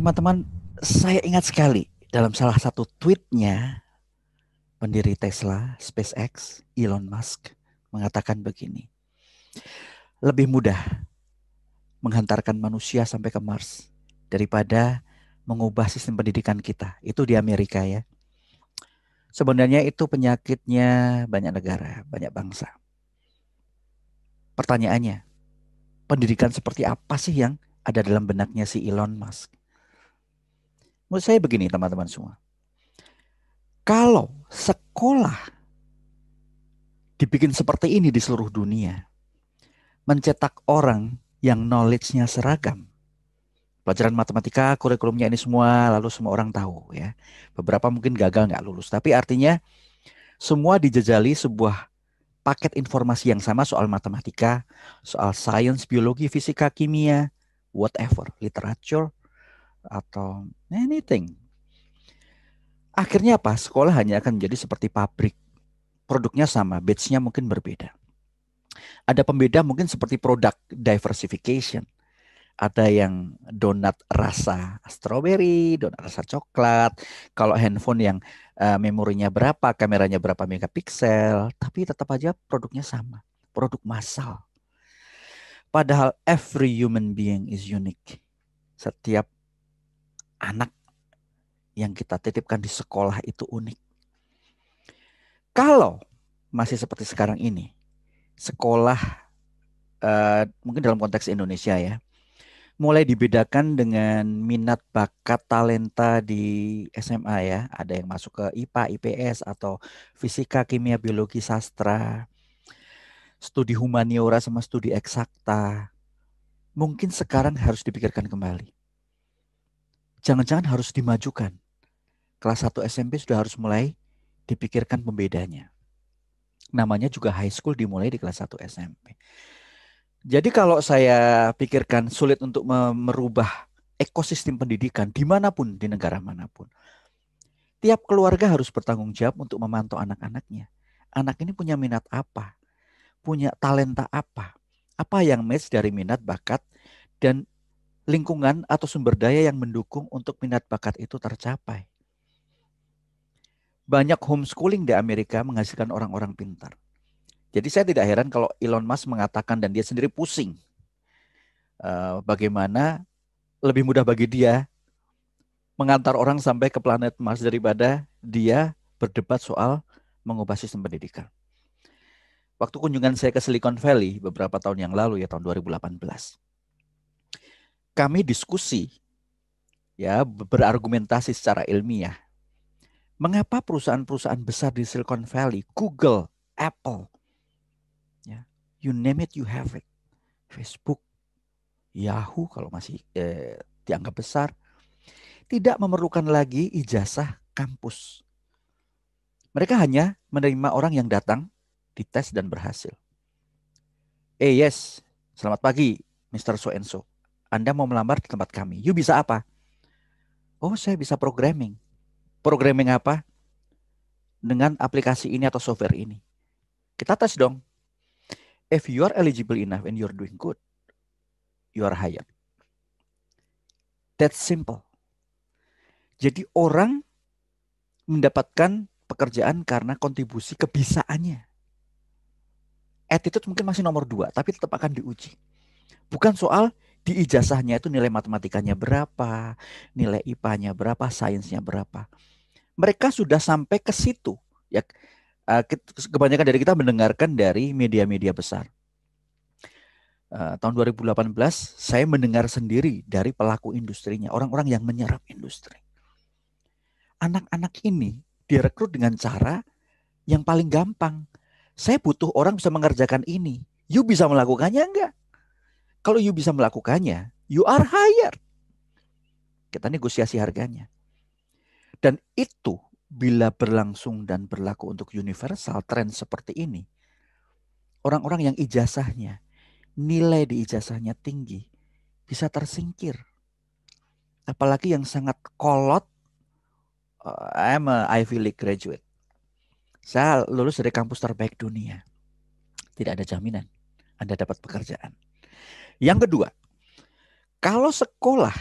Teman-teman, saya ingat sekali dalam salah satu tweetnya pendiri Tesla, SpaceX, Elon Musk mengatakan begini, lebih mudah menghantarkan manusia sampai ke Mars daripada mengubah sistem pendidikan kita. Itu di Amerika ya. Sebenarnya itu penyakitnya banyak negara, banyak bangsa. Pertanyaannya, pendidikan seperti apa sih yang ada dalam benaknya si Elon Musk? Menurut saya begini teman-teman semua. Kalau sekolah dibikin seperti ini di seluruh dunia, mencetak orang yang knowledge-nya seragam. Pelajaran matematika, kurikulumnya ini semua, lalu semua orang tahu ya. Beberapa mungkin gagal nggak lulus, tapi artinya semua dijejali sebuah paket informasi yang sama soal matematika, soal sains, biologi, fisika, kimia, whatever, literature, atau anything. Akhirnya apa? Sekolah hanya akan menjadi seperti pabrik. Produknya sama, batch-nya mungkin berbeda. Ada pembeda mungkin seperti produk diversification. Ada yang donat rasa stroberi, donat rasa coklat. Kalau handphone yang memorinya berapa, kameranya berapa megapiksel, tapi tetap aja produknya sama, produk massal. Padahal every human being is unique. Setiap anak yang kita titipkan di sekolah itu unik. Kalau masih seperti sekarang ini, sekolah mungkin dalam konteks Indonesia ya, mulai dibedakan dengan minat bakat talenta di SMA ya. Ada yang masuk ke IPA, IPS atau fisika, kimia, biologi, sastra, studi humaniora sama studi eksakta. Mungkin sekarang harus dipikirkan kembali. Jangan-jangan harus dimajukan. Kelas 1 SMP sudah harus mulai dipikirkan pembedanya. Namanya juga high school dimulai di kelas 1 SMP. Jadi kalau saya pikirkan sulit untuk merubah ekosistem pendidikan dimanapun, di negara manapun. Tiap keluarga harus bertanggung jawab untuk memantau anak-anaknya. Anak ini punya minat apa? Punya talenta apa? Apa yang match dari minat, bakat, dan lingkungan atau sumber daya yang mendukung untuk minat bakat itu tercapai. Banyak homeschooling di Amerika menghasilkan orang-orang pintar. Jadi saya tidak heran kalau Elon Musk mengatakan dan dia sendiri pusing. Bagaimana lebih mudah bagi dia mengantar orang sampai ke planet Mars daripada dia berdebat soal mengubah sistem pendidikan. Waktu kunjungan saya ke Silicon Valley beberapa tahun yang lalu ya, tahun 2018. Kami diskusi ya, berargumentasi secara ilmiah. Mengapa perusahaan-perusahaan besar di Silicon Valley, Google, Apple, ya, you name it, you have it. Facebook, Yahoo kalau masih dianggap besar, tidak memerlukan lagi ijazah kampus. Mereka hanya menerima orang yang datang, dites dan berhasil. Yes, selamat pagi, Mr. So and so. Anda mau melamar di tempat kami. You bisa apa? Oh, saya bisa programming. Programming apa? Dengan aplikasi ini atau software ini. Kita tes dong. If you are eligible enough and you're doing good, you are hired. That's simple. Jadi orang mendapatkan pekerjaan karena kontribusi kebisaannya. Attitude mungkin masih nomor 2, tapi tetap akan diuji. Bukan soal di ijazahnya itu nilai matematikanya berapa, nilai IPA-nya berapa, sainsnya berapa. Mereka sudah sampai ke situ. Ya, kebanyakan dari kita mendengarkan dari media-media besar. Tahun 2018 saya mendengar sendiri dari pelaku industrinya, orang-orang yang menyerap industri. Anak-anak ini direkrut dengan cara yang paling gampang. Saya butuh orang bisa mengerjakan ini. You bisa melakukannya enggak? Kalau you bisa melakukannya, you are hired. Kita negosiasi harganya. Dan itu bila berlangsung dan berlaku untuk universal, tren seperti ini, orang-orang yang ijazahnya, nilai di ijazahnya tinggi, bisa tersingkir. Apalagi yang sangat kolot, I'm a Ivy League graduate. Saya lulus dari kampus terbaik dunia. Tidak ada jaminan Anda dapat pekerjaan. Yang kedua, kalau sekolah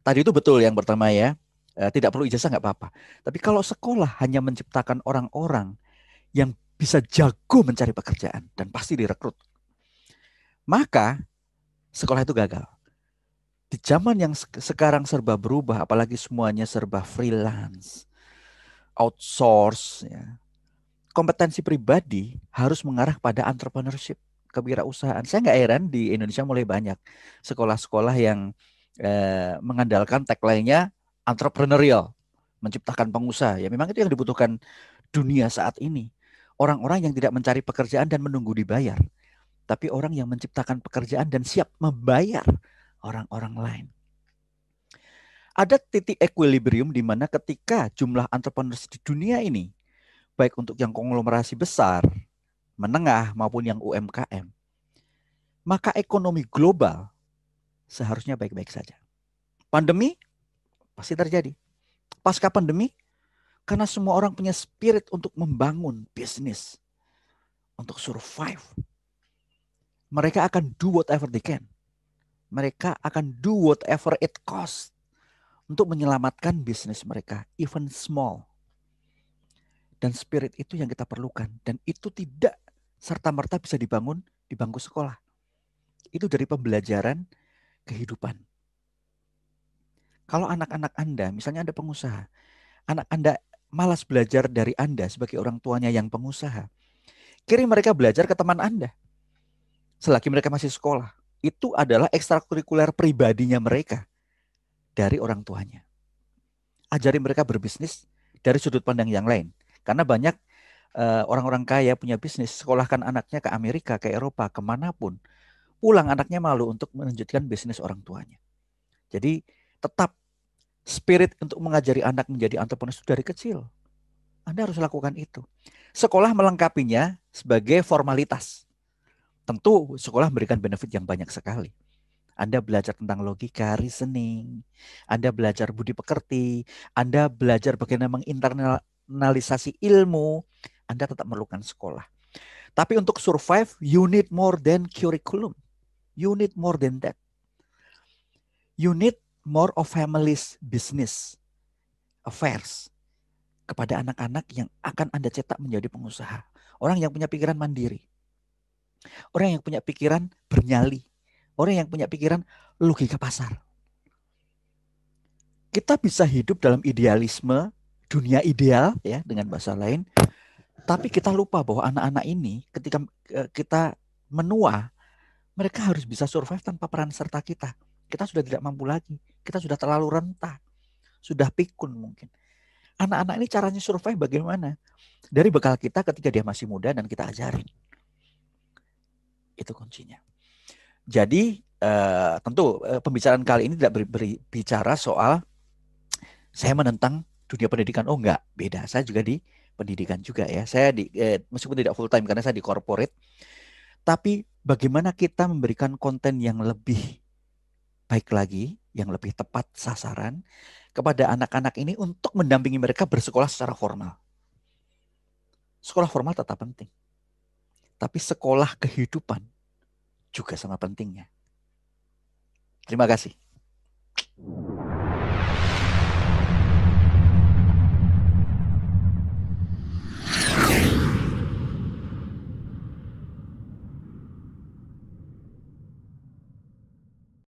Tadi itu betul yang pertama ya. Tidak perlu ijazah nggak apa-apa. Tapi kalau sekolah hanya menciptakan orang-orang yang bisa jago mencari pekerjaan dan pasti direkrut, maka sekolah itu gagal. Di zaman yang sekarang serba berubah, apalagi semuanya serba freelance, outsource, ya, kompetensi pribadi harus mengarah pada entrepreneurship, kewirausahaan. Saya nggak heran di Indonesia mulai banyak sekolah-sekolah yang mengandalkan tagline-nya entrepreneurial, menciptakan pengusaha. Ya memang itu yang dibutuhkan dunia saat ini. Orang-orang yang tidak mencari pekerjaan dan menunggu dibayar, tapi orang yang menciptakan pekerjaan dan siap membayar orang-orang lain. Ada titik equilibrium di mana ketika jumlah entrepreneurs di dunia ini, baik untuk yang konglomerasi besar, menengah maupun yang UMKM, maka ekonomi global seharusnya baik-baik saja. Pandemi pasti terjadi. Pasca pandemi, karena semua orang punya spirit untuk membangun bisnis, untuk survive, mereka akan do whatever they can. Mereka akan do whatever it costs untuk menyelamatkan bisnis mereka, even small. Dan spirit itu yang kita perlukan. Dan itu tidak serta-merta bisa dibangun di bangku sekolah. Itu dari pembelajaran kehidupan. Kalau anak-anak Anda, misalnya Anda pengusaha, anak Anda malas belajar dari Anda sebagai orang tuanya yang pengusaha, kirim mereka belajar ke teman Anda selagi mereka masih sekolah. Itu adalah ekstrakurikuler pribadinya mereka dari orang tuanya. Ajari mereka berbisnis dari sudut pandang yang lain. Karena banyak orang-orang kaya punya bisnis, sekolahkan anaknya ke Amerika, ke Eropa, kemanapun. Pulang anaknya malu untuk melanjutkan bisnis orang tuanya. Jadi tetap spirit untuk mengajari anak menjadi entrepreneur dari kecil. Anda harus lakukan itu. Sekolah melengkapinya sebagai formalitas. Tentu sekolah memberikan benefit yang banyak sekali. Anda belajar tentang logika, reasoning, Anda belajar budi pekerti, Anda belajar bagaimana menginternalisasi ilmu, Anda tetap memerlukan sekolah. Tapi untuk survive, you need more than curriculum. You need more than that. You need more of family's business affairs kepada anak-anak yang akan Anda cetak menjadi pengusaha. Orang yang punya pikiran mandiri. Orang yang punya pikiran bernyali. Orang yang punya pikiran logika pasar. Kita bisa hidup dalam idealisme, dunia ideal ya dengan bahasa lain, tapi kita lupa bahwa anak-anak ini ketika kita menua, mereka harus bisa survive tanpa peran serta kita. Kita sudah tidak mampu lagi, kita sudah terlalu renta, sudah pikun mungkin. Anak-anak ini caranya survive bagaimana? Dari bekal kita ketika dia masih muda dan kita ajarin. Itu kuncinya. Jadi tentu pembicaraan kali ini tidak berbicara soal saya menentang dunia pendidikan. Oh enggak, beda. Saya juga di pendidikan juga ya. Saya meskipun tidak full time karena saya di corporate, tapi bagaimana kita memberikan konten yang lebih baik lagi, yang lebih tepat sasaran kepada anak-anak ini untuk mendampingi mereka bersekolah secara formal. Sekolah formal tetap penting. Tapi sekolah kehidupan juga sama pentingnya. Terima kasih.